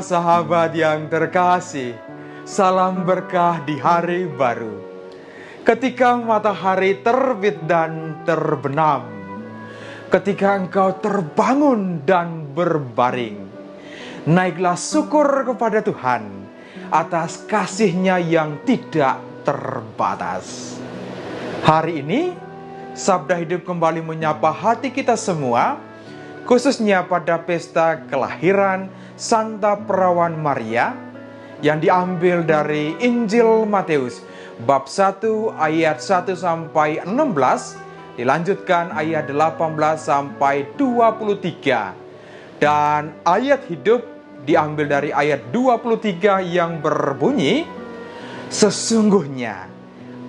Para sahabat yang terkasih, salam berkah di hari baru. Ketika matahari terbit dan terbenam, ketika engkau terbangun dan berbaring, naiklah syukur kepada Tuhan atas kasih-Nya yang tidak terbatas. Hari ini, Sabda Hidup kembali menyapa hati kita semua, khususnya pada pesta kelahiran Santa Perawan Maria yang diambil dari Injil Matius bab 1 ayat 1 sampai 16, dilanjutkan ayat 18 sampai 23, dan ayat hidup diambil dari ayat 23 yang berbunyi, sesungguhnya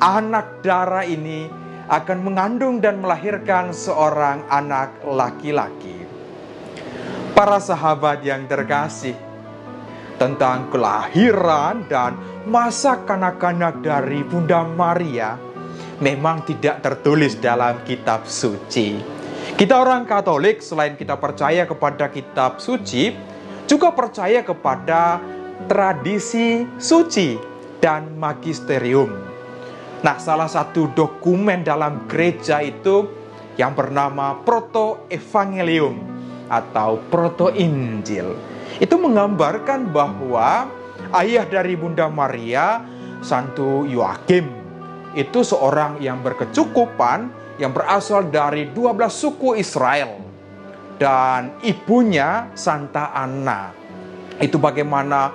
anak darah ini akan mengandung dan melahirkan seorang anak laki-laki. Para sahabat yang terkasih, tentang kelahiran dan masa kanak-kanak dari Bunda Maria memang tidak tertulis dalam kitab suci. Kita orang Katolik, selain kita percaya kepada kitab suci, juga percaya kepada tradisi suci dan magisterium. Nah, salah satu dokumen dalam gereja itu yang bernama Proto-Evangelium atau Proto-Injil. Itu menggambarkan bahwa ayah dari Bunda Maria, Santo Yoakim, itu seorang yang berkecukupan, yang berasal dari 12 suku Israel. Dan ibunya Santa Anna. Itu bagaimana,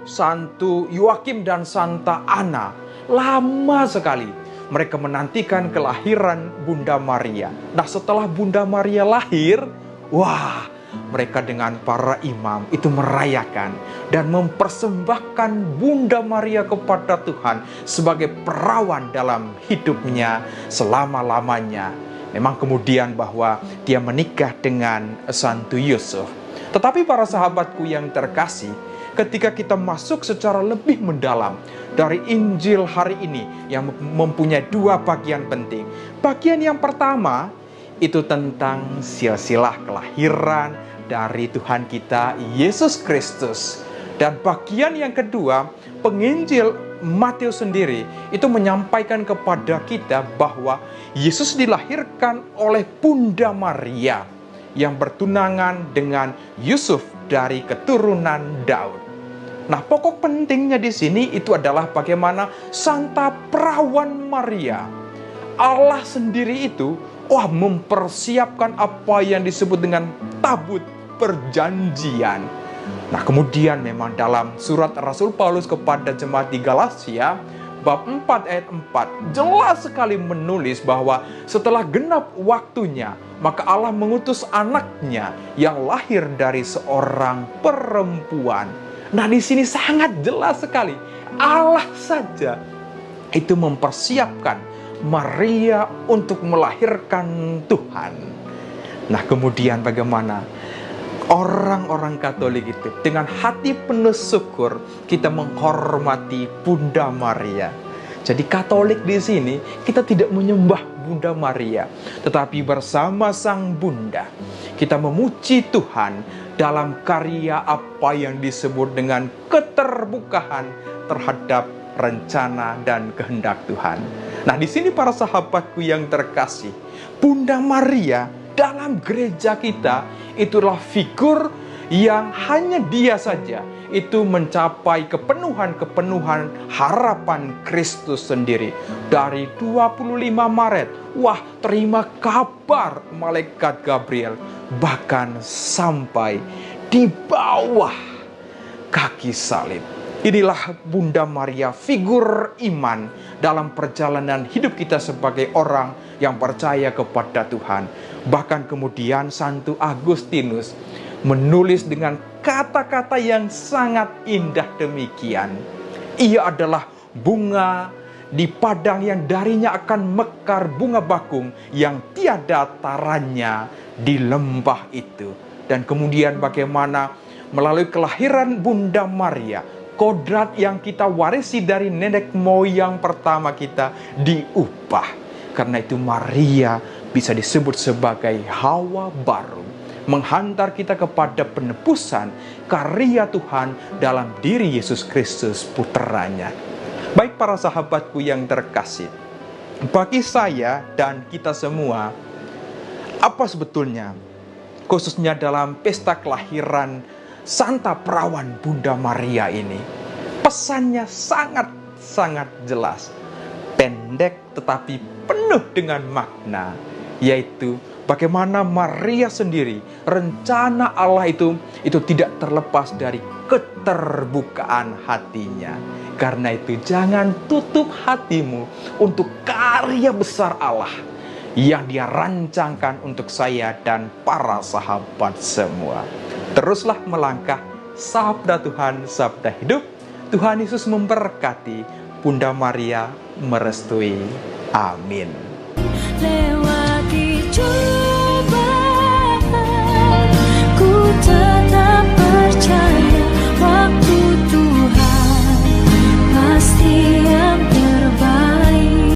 Santo Yoakim dan Santa Anna lama sekali mereka menantikan kelahiran Bunda Maria. Nah, setelah Bunda Maria lahir, mereka dengan para imam itu merayakan dan mempersembahkan Bunda Maria kepada Tuhan sebagai perawan dalam hidupnya selama-lamanya. Memang kemudian bahwa dia menikah dengan Santo Yusuf. Tetapi para sahabatku yang terkasih, ketika kita masuk secara lebih mendalam dari Injil hari ini yang mempunyai dua bagian penting. Bagian yang pertama itu tentang silsilah kelahiran dari Tuhan kita Yesus Kristus. Dan bagian yang kedua, penginjil Matius sendiri itu menyampaikan kepada kita bahwa Yesus dilahirkan oleh Bunda Maria yang bertunangan dengan Yusuf dari keturunan Daud. Nah, pokok pentingnya di sini itu adalah bagaimana Santa Perawan Maria, Allah sendiri itu mempersiapkan apa yang disebut dengan tabut perjanjian. Nah, kemudian memang dalam surat Rasul Paulus kepada jemaat di Galatia bab 4 ayat 4 jelas sekali menulis bahwa setelah genap waktunya, maka Allah mengutus anaknya yang lahir dari seorang perempuan. Nah, di sini sangat jelas sekali Allah saja itu mempersiapkan Maria untuk melahirkan Tuhan. Nah, kemudian bagaimana orang-orang Katolik itu dengan hati penuh syukur kita menghormati Bunda Maria. Jadi Katolik di sini kita tidak menyembah Bunda Maria, tetapi bersama Sang Bunda kita memuji Tuhan dalam karya apa yang disebut dengan keterbukaan terhadap rencana dan kehendak Tuhan. Nah, di sini para sahabatku yang terkasih, Bunda Maria dalam gereja kita itulah figur yang hanya dia saja itu mencapai kepenuhan harapan Kristus sendiri. Dari 25 Maret, terima kabar malaikat Gabriel, bahkan sampai di bawah kaki salib. Inilah Bunda Maria, figur iman dalam perjalanan hidup kita sebagai orang yang percaya kepada Tuhan. Bahkan kemudian Santo Agustinus menulis dengan kata-kata yang sangat indah demikian. Ia adalah bunga di padang yang darinya akan mekar bunga bakung yang tiada tarannya di lembah itu. Dan kemudian bagaimana melalui kelahiran Bunda Maria, kodrat yang kita warisi dari nenek moyang pertama kita diubah. Karena itu Maria bisa disebut sebagai Hawa baru. menghantar kita kepada penebusan karya Tuhan dalam diri Yesus Kristus putranya. Baik para sahabatku yang terkasih, bagi saya dan kita semua, apa sebetulnya, khususnya dalam pesta kelahiran Santa Perawan Bunda Maria ini, pesannya sangat jelas, pendek tetapi penuh dengan makna, yaitu bagaimana Maria sendiri, rencana Allah itu tidak terlepas dari keterbukaan hatinya. Karena itu jangan tutup hatimu untuk karya besar Allah yang Dia rancangkan untuk saya dan para sahabat semua. Teruslah melangkah, sabda Tuhan, sabda hidup. Tuhan Yesus memberkati, Bunda Maria merestui. Amin. Lewati